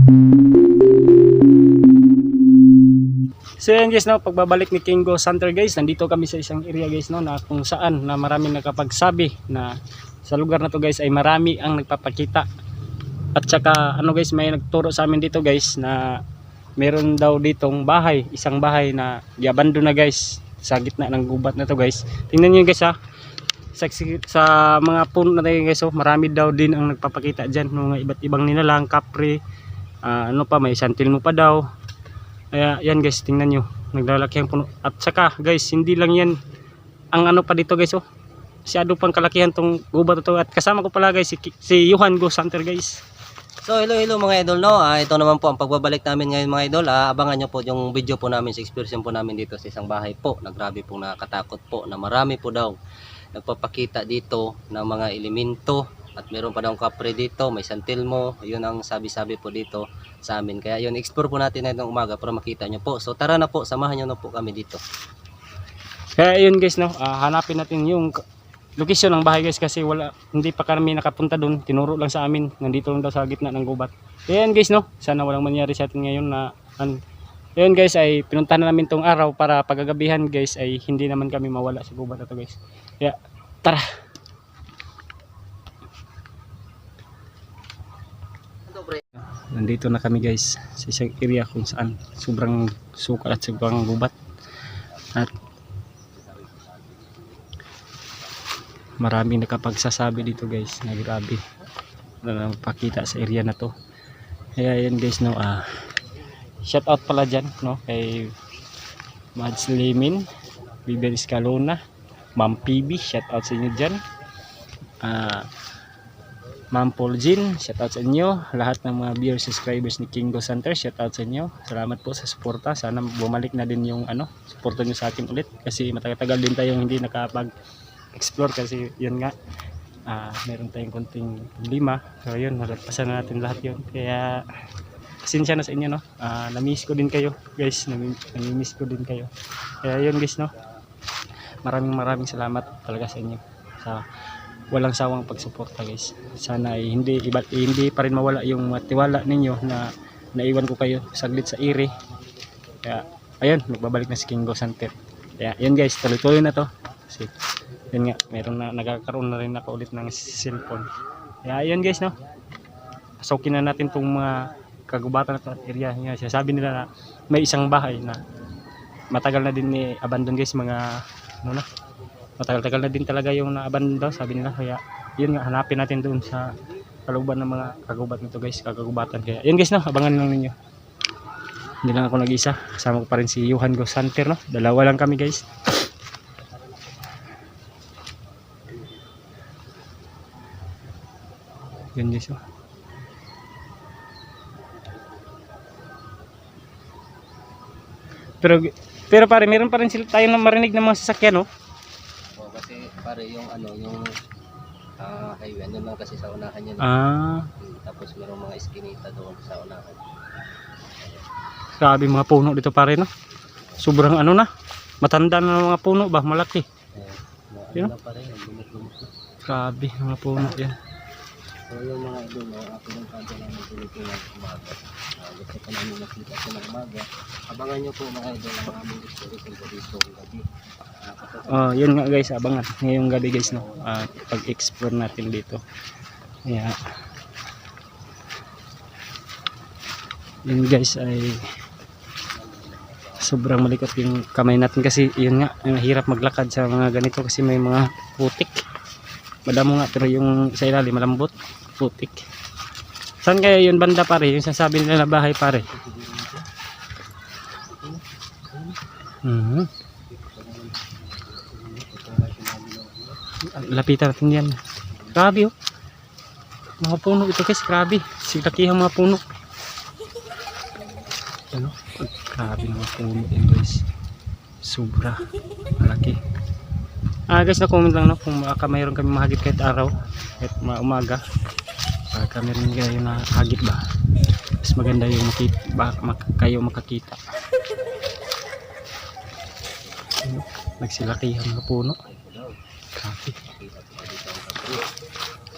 So yan guys, no, pagbabalik ni King Ghost Hunter guys, nandito kami sa isang area guys, no, na kung saan na maraming nakapagsabi na sa lugar na to guys ay marami ang nagpapakita. At saka ano guys, may nagturo sa amin dito guys na meron daw ditong bahay, isang bahay na giabandon na guys sa gitna ng gubat na to guys. Tingnan niyo guys ha, sa mga puno na tayo guys, oh, marami daw din ang nagpapakita dyan, mga iba't ibang nilalang, kapre, ano pa, may santilmo pa daw. Kaya yan guys, tingnan nyo, naglalaki ang puno. At saka guys, hindi lang yan ang ano pa dito guys, oh, masyado pang kalakihan tong gubat ito. At kasama ko pala guys si Johan Ghost Hunter guys. So hello mga idol, no. Ito naman po ang pagbabalik namin ngayon mga idol. Abangan nyo po yung video po namin sa excursion po namin dito sa isang bahay po na grabe po nakakatakot po, na marami po daw nagpapakita dito ng mga elemento. At meron pa daw kapre dito, may santilmo. Yun ang sabi-sabi po dito sa amin. Kaya yun, explore po natin ngayong umaga para makita nyo po. So tara na po, samahan nyo na po kami dito. Kaya yun guys, no, hanapin natin yung location ng bahay guys, kasi hindi pa kami nakapunta doon. Tinuro lang sa amin, nandito lang daw sa gitna ng gubat. Kaya yan guys, no, sana walang mangyari sa atin ngayon na yun guys, ay pinuntahan na namin tong araw para pagagabihan guys ay hindi naman kami mawala sa gubat na to guys. Kaya tara. Nandito na kami guys sa isang area kung saan sobrang sukal at sobrang gubat. At maraming nakapagsasabi dito guys na grabe na napakita sa area na to. Kaya yan guys, no, shout out pala dyan, no, kay Mads Limin, Vivian Escalona, Ma'am PB, shout out sa inyo dyan. Ma'am Paul Jean, shout out sa inyo. Lahat ng mga viewers, subscribers ni King Ghost Hunter, shout out sa inyo. Salamat po sa suporta. Sana bumalik na din yung suporta nyo sa akin ulit, kasi matagal-tagal din tayong hindi nakapag-explore kasi yun nga, meron tayong konting problema. So yun, nalagpasan na natin lahat yun. Kaya pasensya na sa inyo, no. Na-miss ko din kayo guys, nami-miss ko din kayo. Kaya yun guys, no, maraming salamat talaga sa inyo sa walang sawang pagsuporta guys. Sana ay hindi pa rin mawala yung tiwala ninyo na naiwan ko kayo saglit sa iri. Kaya ayun, magbabalik na si King Ghost Hunter. Kaya yun guys, tuloy-tuloy na to kasi yun nga, meron na nagkakaroon na rin ako ulit ng cellphone. Kaya yun guys, no, pasukin na natin tong mga kagubatan at area nga. Sabi nila na may isang bahay na matagal na din ni abandon guys, mga matagal-tagal na din talaga yung na-abandon daw, sabi nila. Kaya yun nga, hanapin natin doon sa kaluban ng mga kagubat nito guys, kagubatan. Kaya yun guys, no, abangan lang ninyo. Hindi lang ako nag-isa, kasama ko pa rin si Johan Ghost Hunter, no. Dalawa lang kami guys. Yun guys, no. Pero pare, meron pa rin sila tayong marinig ng mga sasakyan, no. Kasi pare yung yung highway ano lang kasi sa unahan niya. Tapos merong mga eskinita doon sa unahan. Grabe mga puno dito pare, no. Sobrang na, matanda na mga puno ba, malaki. Yun, grabe mga puno yan. So yung mga idol, ako ng kanta namin Pilipinas umaga. Gusto ko namin makita sa umaga. Abangan nyo po mga idol ang aming exploration po dito gabi. Yun nga guys, abangan ngayong gabi guys, no, pag-explore natin dito. Yeah. Yun guys, ay sobrang malikot yung kamay natin kasi yun nga, mahirap maglakad sa mga ganito kasi may mga putik. Madamo nga, pero yung sa ilalim malambot, putik. Saan kaya yun banda pare, yung sasabi nila na bahay pare? Lapitan natin yan. Grabe, oh, mga puno ito guys, grabe, silakihang mga puno. Ano? Grabe mga puno yan guys, sobra malaki. Guys, na-comment lang, no, kung mayroon kami mahagit kahit araw, kahit umaga, kami rin kayo na hagit ba, mas maganda yung kayo makakita. Nagsilakihan mga puno. Grabe.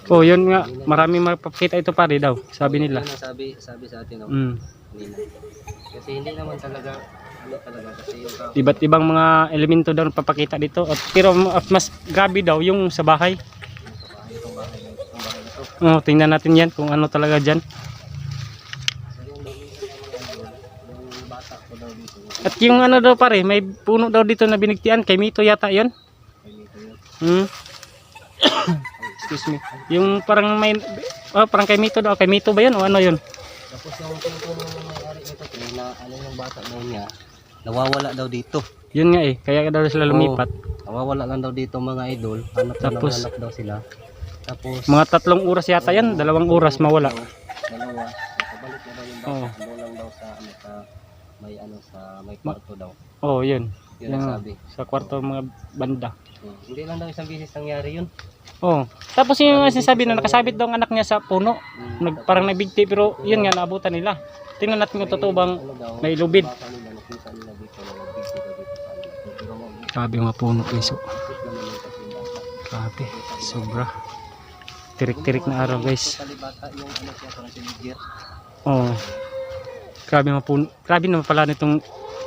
Oh, yun nga. Maraming mapapakita ito pare daw. Sabi nila. Yun ang sabi sa atin, no? Mm. Kanina. Kasi hindi naman talaga, ano talaga, kasi yung tao. Iba't ibang mga elemento daw papakita dito. At, pero mas grabe daw yung sa bahay. Itong bahay na ito. Oh, tingnan natin yan kung ano talaga dyan. Yung bata ko daw dito. At yung ano daw pare, may puno daw dito na binigtian. Kay Mito yata yun. Kay Mito yun. Hmm. Excuse me. Yung parang may, parang kay Mito daw. Kay Mito ba yun o ano yun? Tapos yung tinutulong ng may-ari nito, na ano yung bata daw niya, nawawala daw dito. Yun nga eh. Kaya daw sila lumipat. Nawawala lang daw dito mga idol. Hanap Tapos, hanap daw sila. Tapos mga 3 oras yata yan. 2 oras mawala. dalawa, pabalik na daw yung bata. Oo. Doon lang daw sa may kwarto daw. Oh, yun. Yun ang sabi. Sa kwarto mga banda. Hindi lang daw isang beses nangyari yun. Oh. Tapos yung sinasabi na nakasabit daw ang anak niya sa puno. Parang nagbigti pero yun nga naabutan nila. Tingnan natin kung totoo bang may lubid. Grabe mga puno guys. Oh. Grabe. Sobra. Tirik-tirik na araw guys. Oh. Grabe mga puno. Grabe naman pala nitong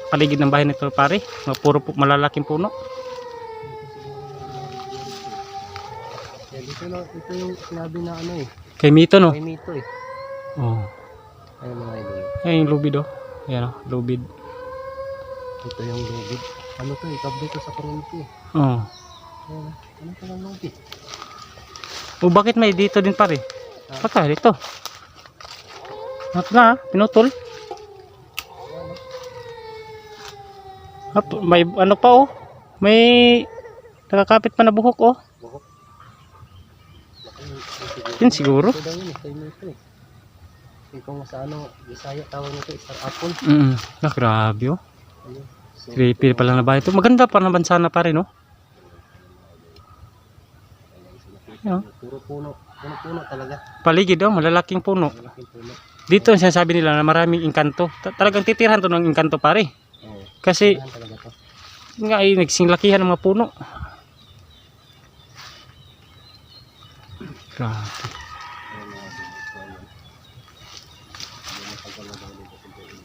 paligid ng bahay nito pare. Mga puro malalaking puno. Ito yung sinabi na ano eh. Kay Mito no? Kay Mito eh. Oh. Ayun mga idol. Ay, yung lubid oh. Ayan oh, lubid. Ito yung lubid. Ano to eh, kabli to sa kuryente eh. Oh. Ano to yung lubid? O bakit may dito din pare? Baka dito. At na, pinutol. May ano pa oh. May nakakapit pa na buhok oh. Yun siguro. Ito daw yun eh, kay Mito eh. Kung sa ano, Bisaya tawag nito, isang apple. Grabe oh. Ayun. So, Creepy pa lang na bahay ito. Maganda pa naman sana pare no. Ayan. puro puno. Puno talaga. Paligid oh, malalaking puno. Malaking puno. Dito sinasabi nila na maraming engkanto. Talagang titirhan to ng engkanto pare. Oo. Kasi Ayan talaga to. nga ay nagsinglakihan ng mga puno. Grabe. Ayan mga idol. So, ayan. Ayan ang pagkalabaw dito sa buhay.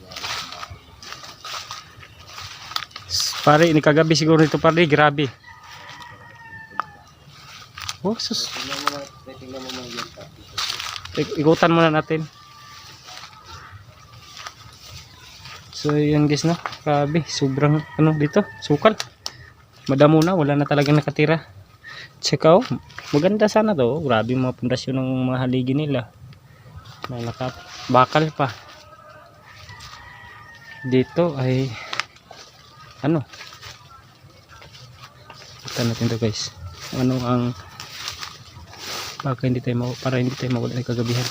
Pare, ini kagabi siguro ito pare, grabe. Oh, sus. Tingnan mo mga yan. Ikutan muna natin. So, yan guys no. Grabe, sobrang ano dito, sukal. Madamo na, wala na talagang nakatira. Tsaka oh, maganda sana to. Grabe yung mga pundasyon ng mga haligi nila. Nalakat, bakal pa. Dito ay ano? Tignan natin to guys. Ano ang baka hindi tayo para hindi tayo mawala ng kagabihan.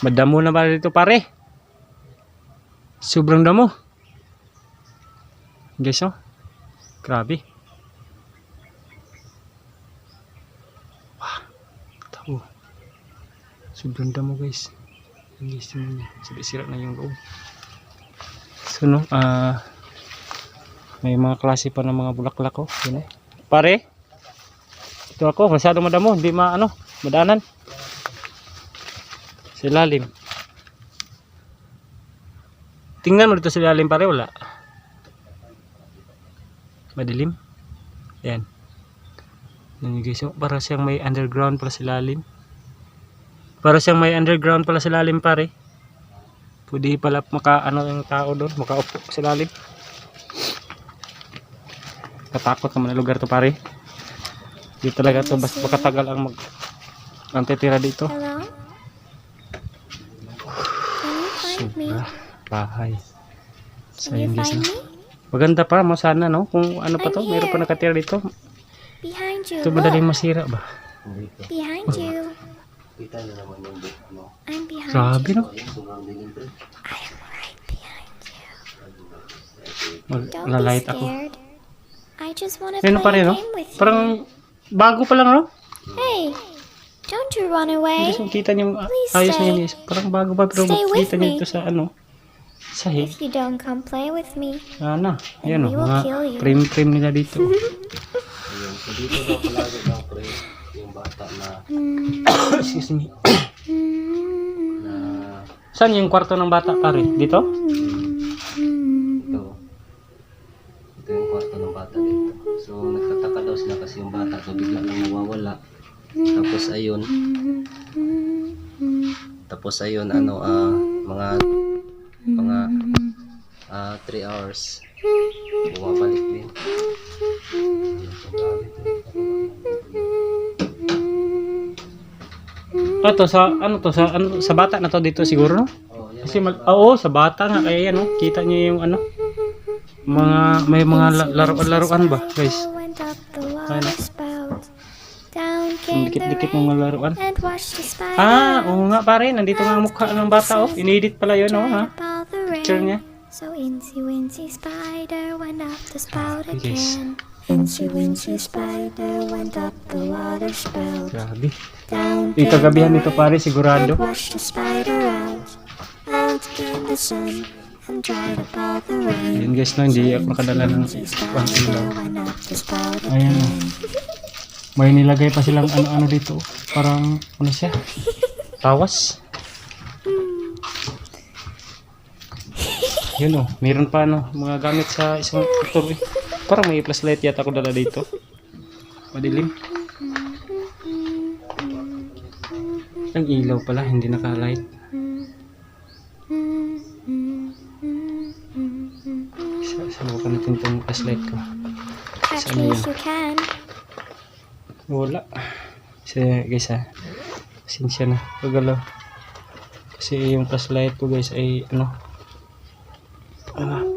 Madamo na ba dito pare? Sobrang damo. Guys oh. Grabe. Wah. Tao. Sobrang damo guys. Sira na yung loob. So no, may mga klase pa ng mga bulaklak oh. Yun, eh. Pare. Ito ako, masyado madamo, hindi madaanan. Sa ilalim. Tingnan mo dito sa ilalim pare, wala. Madilim. Ayan. Yan guys, oh, para siyang may underground pala sa ilalim. Para siyang may underground pala sa ilalim pare. Pwede pala yung tao doon, makaupo sa ilalim. Katakot naman ang lugar to pare. Di talaga to basta makatagal ang titira dito. Hello? Can you find me? Bahay. So Can you yun guys, find no? me? Maganda pa mo sana no kung ano pa to, mayroon pa nakatira dito. Behind you. Ito madaling Look. masira ba? Dito. Behind you. Kita nyo naman yung ano. I'm behind Grabe you. no. Sobrang dilim to. I'm right behind you. Don't Maglalait be ako. scared. I just want to Ayun play pa rin a no. game with you. Parang bago pa lang no. Hey, don't you run away. Guys, kita niyo Please ayos na stay. yun guys. Parang bago pa pero Stay with makita niyo me. ito sa sahig. If you don't come play with me, Ayan we oh, will mga kill you. frame nila dito. Ayun. So dito daw palagi daw pre, yung bata na Excuse me. na Saan yung kwarto ng bata pare? Dito? ito. Ito yung kwarto ng bata dito. So nagtataka daw sila kasi yung bata so bigla lang nawawala. Tapos ayun ano mga 3 hours bumabalik din. Ito sa bata na to dito siguro no? Oh, yan Kasi oo, sa bata nga kaya yan no. Kita niyo yung ano may mga laruan ba, guys? Went up the Ayun, water no? spout. Down Yung came the dikit-dikit ng rain mga laruan. and washed the spider. Oo nga pare, nandito nga ang mukha ng bata oh. Inedit pala yun oh ha. Up all the Picture rain. niya. So Incy Wincy Spider went up the spout Yes. again. Incy Wincy Spider went up the water spout. Grabe. Down Yung kagabihan nito pare sigurado. and washed the spider out. Out came the sun and dried up all the rain. Yun guys no, hindi ako nakadala ng pang ilaw. Went up the spout Ayan again. oh. May nilagay pa silang ano dito. Parang ano siya? Tawas. Yun oh, meron pa ano, mga gamit sa isang motor eh. Parang may flashlight yata ako dala dito. Madilim. Ang ilaw pala, hindi naka-light. Subukan natin itong flashlight ko. At Saan least you can. Wala. Kasi guys ha, pasensya na. Pagalaw. Kasi yung flashlight ko guys ay ano.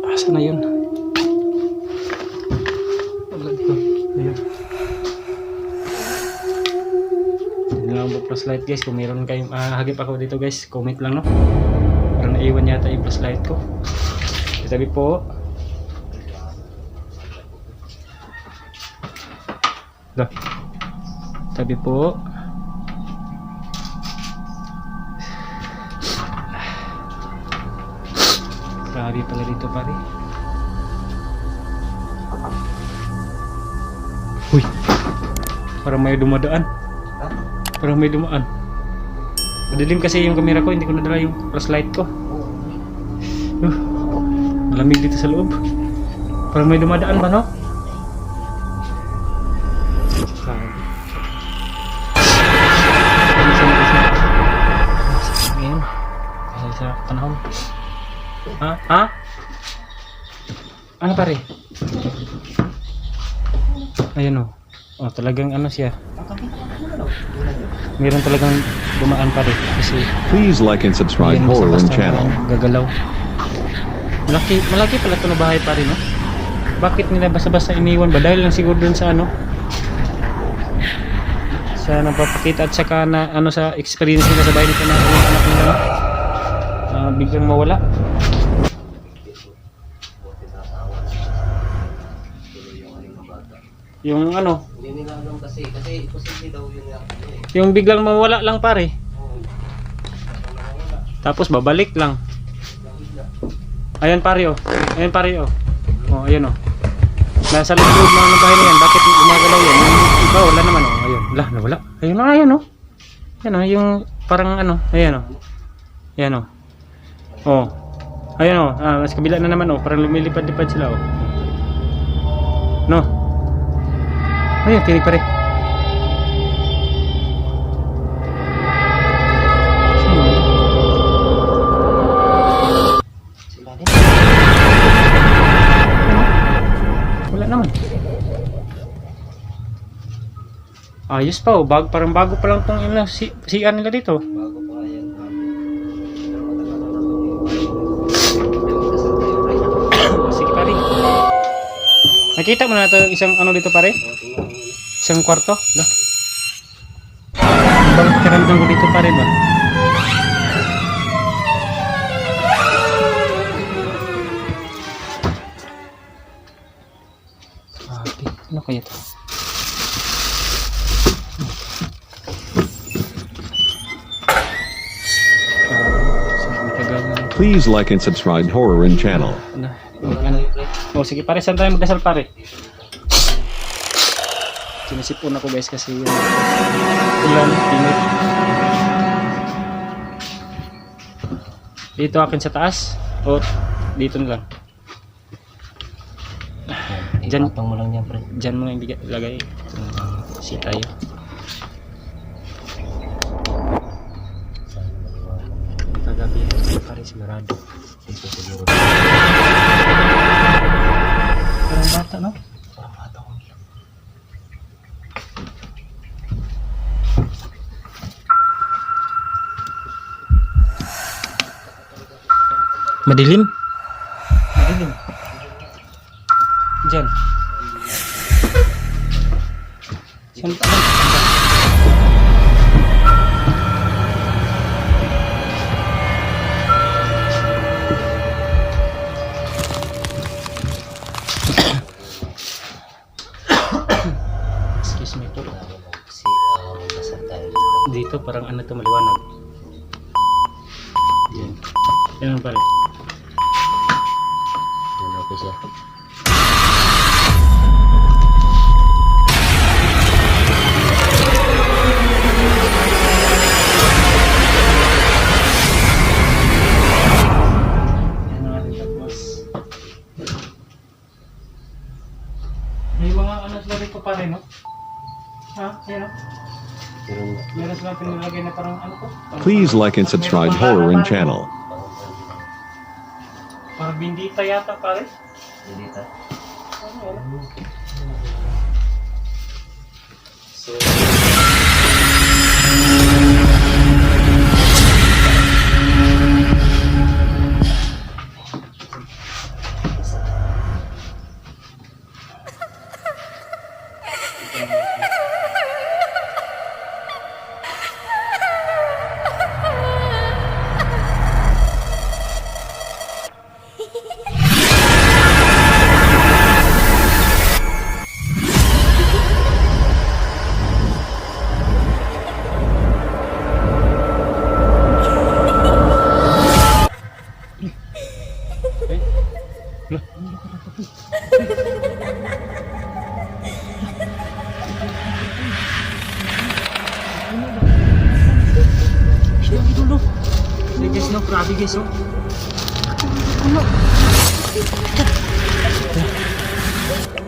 Asa na yun? Wala ito. Ayun. Hindi lang ang flashlight guys. Kung meron kayong hagip ako dito guys, comment lang no. Parang naiwan yata yung flashlight ko. Sabi po. Dah. Tabi po. Grabe pala dito pare. Uy. Parang may dumadaan. Parang may dumaan. Madilim kasi yung camera ko, hindi ko nadala yung flashlight ko. Malamig dito sa loob. Parang may dumadaan ba no? Ngayon, kasi sa panahon. Ha? Ano pare? Ayan o. Oh, talagang ano siya. Meron talagang dumaan pare. Kasi Please like and subscribe ayan, Horror basta-basta Channel. gagalaw. Malaki pala ito na bahay pare no? Bakit nila basta-basta iniwan ba? Dahil lang siguro dun sa ano? Sa napapakita at saka na ano sa experience nila sa bahay nito na yung anak nila no? Biglang mawala. Yung ano, Hindi nila alam kasi posible daw yun nga. yung biglang mawala lang pare. Tapos babalik lang. Ayan pare oh. Ayan pare oh. Oh, ayan oh. Nasa loob ng bahay na yan. Bakit gumagalaw yan? Yung iba wala naman oh. Ayun. Wala, nawala. Ayun oh, ayan oh. Ayan oh, yung parang ano, ayan oh. Ayan oh. Oh. Ayan oh. Mas kabila na naman oh. Parang lumilipad-lipad sila oh. No. Ayun, tinig pare. Wala naman. Ayos pa oh, parang bago pa lang tong CR nila dito. Bago pa nga yan. Sige pare. Nakita mo na ito isang ano dito pare? Isang kwarto? Dah. Bakit karamdam ko dito pare ba? Ano kaya ito? Please like and subscribe Horror Channel. Oh, sige pare, saan tayo magdasal pare? Sinisipon ako guys kasi yung ulan, init. Dito akin sa taas o dito na lang. Diyan. Ipatong mo lang yan, pre. Diyan mo nga ilagay. Si tayo. Kagabi pare sigurado. Dito siguro. Parang bata no? Parang bata ko nila. Madilim? Madilim. Diyan. Saan pa? Excuse me po. Kasi magdasal tayo dito. Dito parang ano to maliwanag. Yan. Yan pare. Yan ako siya. Yan ang ating tapos. May mga ano sila dito pare no? Ha? Yan o. Pero Meron sila pinilagay na parang ano po? Please like and subscribe Horror channel. Parang bindita yata pare. dito. So, Dulu. Sige guys no, grabe guys oh.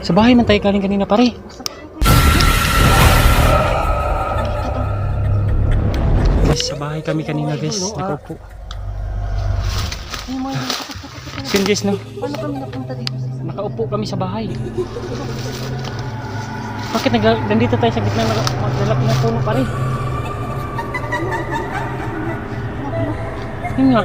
Sa bahay man tayo kaling kanina pare. Guys, sa bahay kami kanina guys. Nakaupo. Sige guys no. Paano kami napunta dito? Nakaupo kami sa bahay. Bakit nandito tayo sa gitna ng puno pare? Yun nga.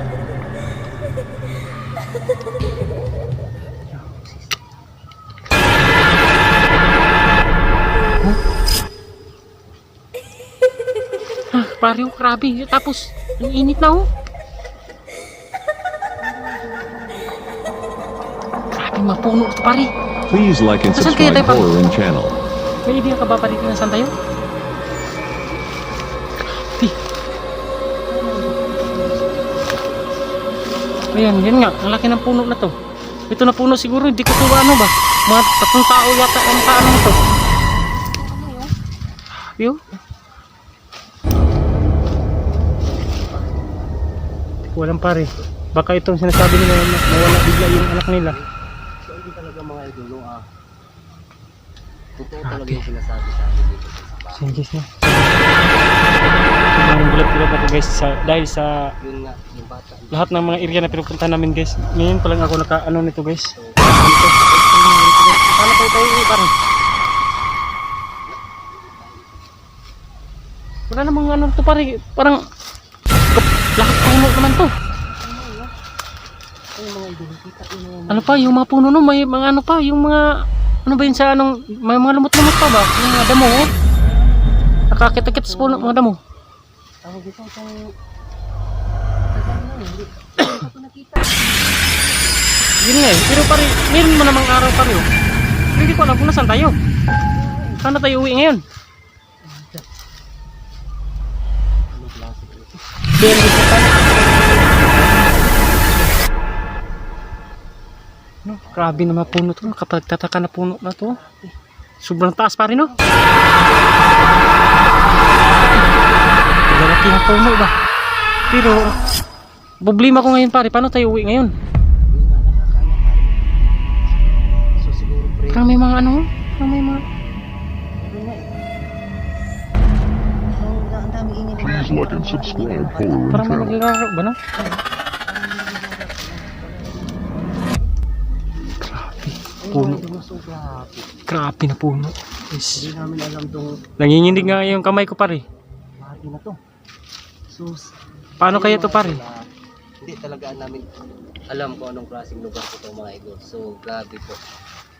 Ah, pare, oh, grabe. Tapos, ang init na oh. Grabe, mapuno ito pare. Please like and Saan kaya subscribe tayo Horror channel. May idea ka ba pa dito na saan tayo? Ayan, yan nga, ang laki ng puno na to. Ito na puno siguro, hindi ko ito ano ba? Mga 3 tao yata ang paano ito. Yo. Walang pare. Baka itong sinasabi nila na nawala bigla yung anak nila. so hindi talaga mga idolo totoo talaga yung sinasabi sa akin dito. Singis na. Sobrang gulat-gulat ako guys dahil sa Yun nga, yung bata. lahat ng mga area na pinupuntahan namin guys. Ngayon pa lang ako naka-ano nito guys. So, Dito. Paano tayo pare? Wala namang ano to pare. Parang lahat puno naman to. Ano pa yung mga puno no? May mga ano pa yung mga ano ba yun sa anong may mga lumot-lumot pa ba? Yung mga damo oh. Nakakit-akit sa puno mga damo. Tawag dito itong... Yun nga eh. Pero pare, meron mo namang araw pare oh. Hindi ko alam kung nasaan tayo. Saan na tayo uwi ngayon? No, grabe na mga puno to. Kapag tataka na puno na to. Sobrang taas pare no. Lalaki ng puno ba? Pero problema ko ngayon pare, paano tayo uwi ngayon? So siguro pre, Parang may mga ano, parang may mga ang dami ingin na. Please like and subscribe Horror parang may Channel. naglalaro ba no? Puno. So grabe. Grabe na puno. Guys. Hindi namin alam tong Nanginginig nga yung kamay ko pare. bahagi na to. So Paano kaya to pare? Hindi talaga namin alam kung anong klaseng lugar po itong mga idol. So grabe po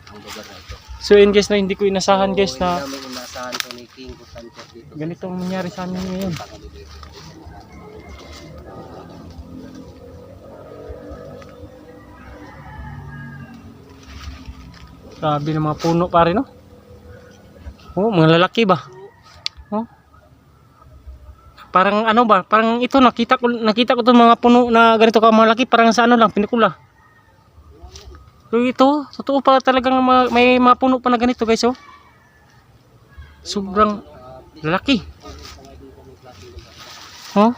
ang lugar na ito. So yun guys na hindi ko inasahan guys So, na hindi namin inasahan to ni King Santos dito. ganito ang nangyari sa amin ngayon. Grabe ng mga puno pare no? Oh, mga lalaki ba? Oh. Parang ano ba? Parang ito nakita ko tong mga puno na ganito ka mga laki, parang sa ano lang, pinikula. Pero ito, totoo pa talagang may mga puno pa na ganito guys oh. Sobrang lalaki. Oh.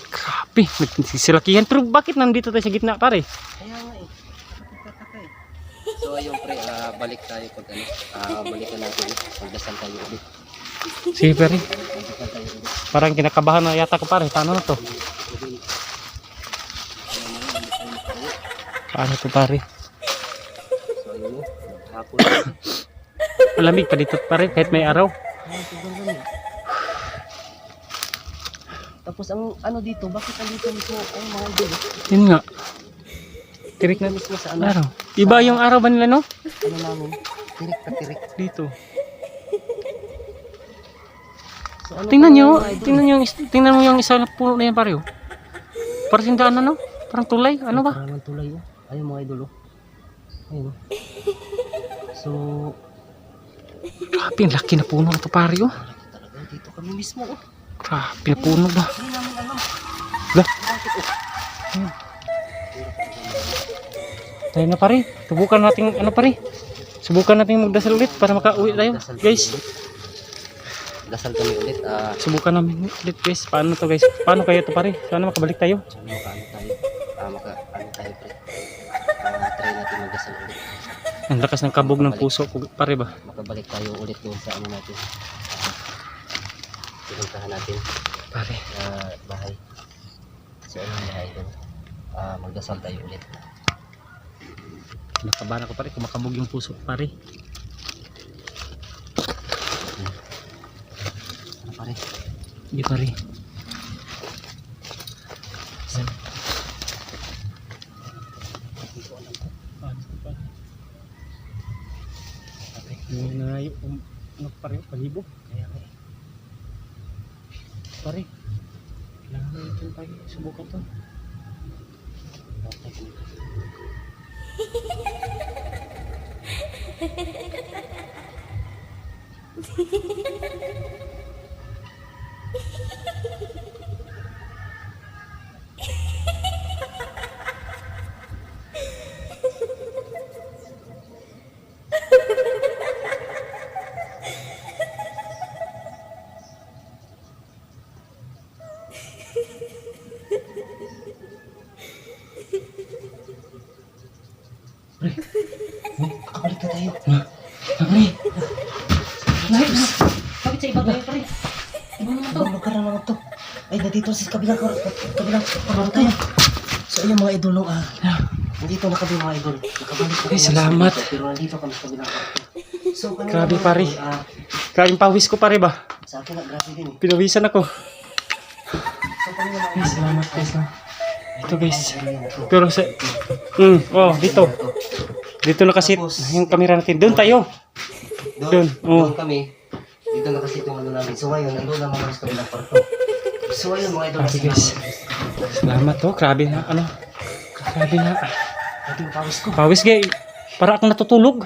Grabe, nagsisilakihan. Pero bakit nandito tayo sa gitna pare? Kaya nga eh. Nagtataka eh. So ayun pre, balik tayo pag balikan natin. Magdasal tayo ulit. Sige pare. Magdasal tayo ulit. Parang kinakabahan na yata ko pare. Paano na to? Paano to pare? So ayun hapon. Malamig pa dito pare kahit may araw. Sobrang lamig. Tapos ang ano dito, bakit andito mismo ang mga idol? Yun nga. Tirik na Mismo sa ano, araw. Iba yung araw ba nila no? ano namin, tirik na tirik. Dito. So, ano Tingnan pa nyo. yung mga idol? Tingnan mo yung isa na puno na yan pare oh. Parang sindaan ano? Parang tulay. Ano ba? Parang ng tulay oh. Ayun mga idol oh. Ayun oh. So, Grabe, ang laki na puno na to pare oh. malaki talaga dito kami mismo oh. Grabe na puno ba? Hindi namin alam. Lah. Bakit oh? Tayo na pare. Subukan natin ano pare. Subukan natin magdasal ulit para makauwi tayo. Dasal Guys, kami ulit. Dasal kami ulit. subukan namin ulit guys. Paano to guys? Paano kaya to pare? Sana makabalik tayo. So, makaano tayo. Makaano tayo pre. Try natin magdasal ulit. Ang lakas ng kabog ng puso ko pare ba? Makabalik tayo ulit doon sa ano natin. Pinuntahan natin Pare. na bahay. So ano mga idol. Magdasal tayo ulit. Nakabahan ako pare. Kumakabog yung puso ko pare. Ano pare? Hindi pare. Hindi na yung ano pare, palibo. Kaya nga eh. Pare. Kailangan natin tayo. Subukan to. Kakabalik na tayo. Pare. Bakit sa iba tayo pare? Ibang lugar na naman to. Ay, nandito sa kabilang kabilang tayo. So ayun mga idol, no, nandito na kami mga idol. Nakabalik na Ay, kami salamat. dito, pero nandito kami sa kabilang kwarto. So kanina Grabe, mga pare. idol, Kain pawis ko pare ba? sa akin na grabe din eh. Pinawisan ako. So kanina mga Ay, salamat guys. Ito guys. idol. Pero sa... oh, dito. Dito nakasit yung camera natin. Doon tayo. Doon, oo. Doon kami. Dito na kasi itong ano namin. So ngayon, nandun naman kami sa kabilang kwarto. So ayun mga idol. Grabe guys. Salamat to. Grabe na ano. Grabe na. Ito yung pawis ko. Pawis gay. Para akong natutulog.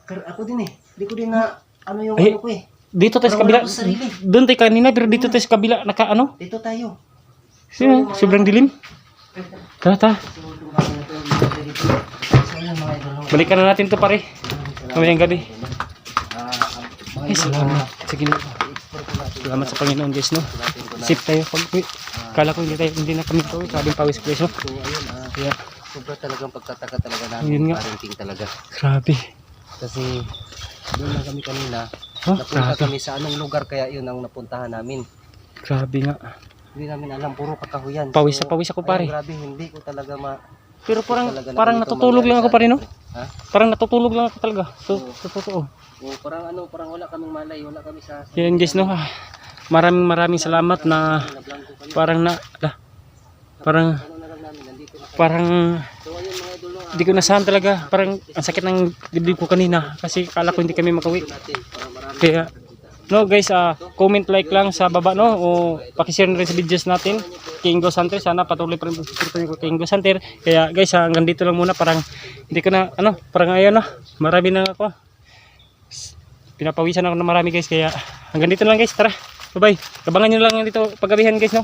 Pero ako din eh. Hindi ko din na ano yung Ay. ano ko eh. Dito tayo sa kabila. Doon tayo kanina pero dito tayo sa kabila. Naka ano. Dito tayo. Sino? Sobrang dilim. Tara ta. So lumayan na ito dito. So ayun mga idol. Balikan na natin to pare. Mamayang gabi. Ay, salamat. Sige na. I-explore po natin. Salamat sa Panginoon guys, no? Natin ko na. Safe tayo pag uwi. Kala ko hindi na kami ito. Sabing pawis guys, no? So ayun, Kaya, sobra talagang pagtataka talaga Yun namin nga. parenting talaga. grabe. Kasi doon na kami kanina, Oh, napunta grabe. kami sa anong lugar kaya yun ang napuntahan namin. Grabe nga. Hindi namin alam, puro kakahuyan. Pawis na pawis ako, pare. ayun, grabe, hindi ko talaga Pero parang talaga na parang ganito natutulog lang ako mangyari pare, no? sa atin. Ha? Parang natutulog lang ako talaga. So, Oo. sa totoo. O, parang wala kaming malay, wala kami sa... Yan guys, no? Maraming salamat na parang parang Ano na lang namin, nandito na kami. parang So ayun mga idol, no, hindi ko nasahan talaga. Parang ang sakit ng dibdib ko kanina kasi kala ko hindi kami makauwi. natin para marami. Kaya no guys, comment like lang sa baba, no, o paki-share na rin sa videos natin. Kingo Santer, sana patuloy pa rin pagsuporta niyo kay Kingo Santer. Kaya guys, hanggang dito lang muna, parang hindi ko na parang ayun na. Marami na ako. Pinapawisan ako na marami guys, kaya hanggang dito lang guys. Tara. Bye-bye. Abangan niyo lang dito paggabihan guys, no.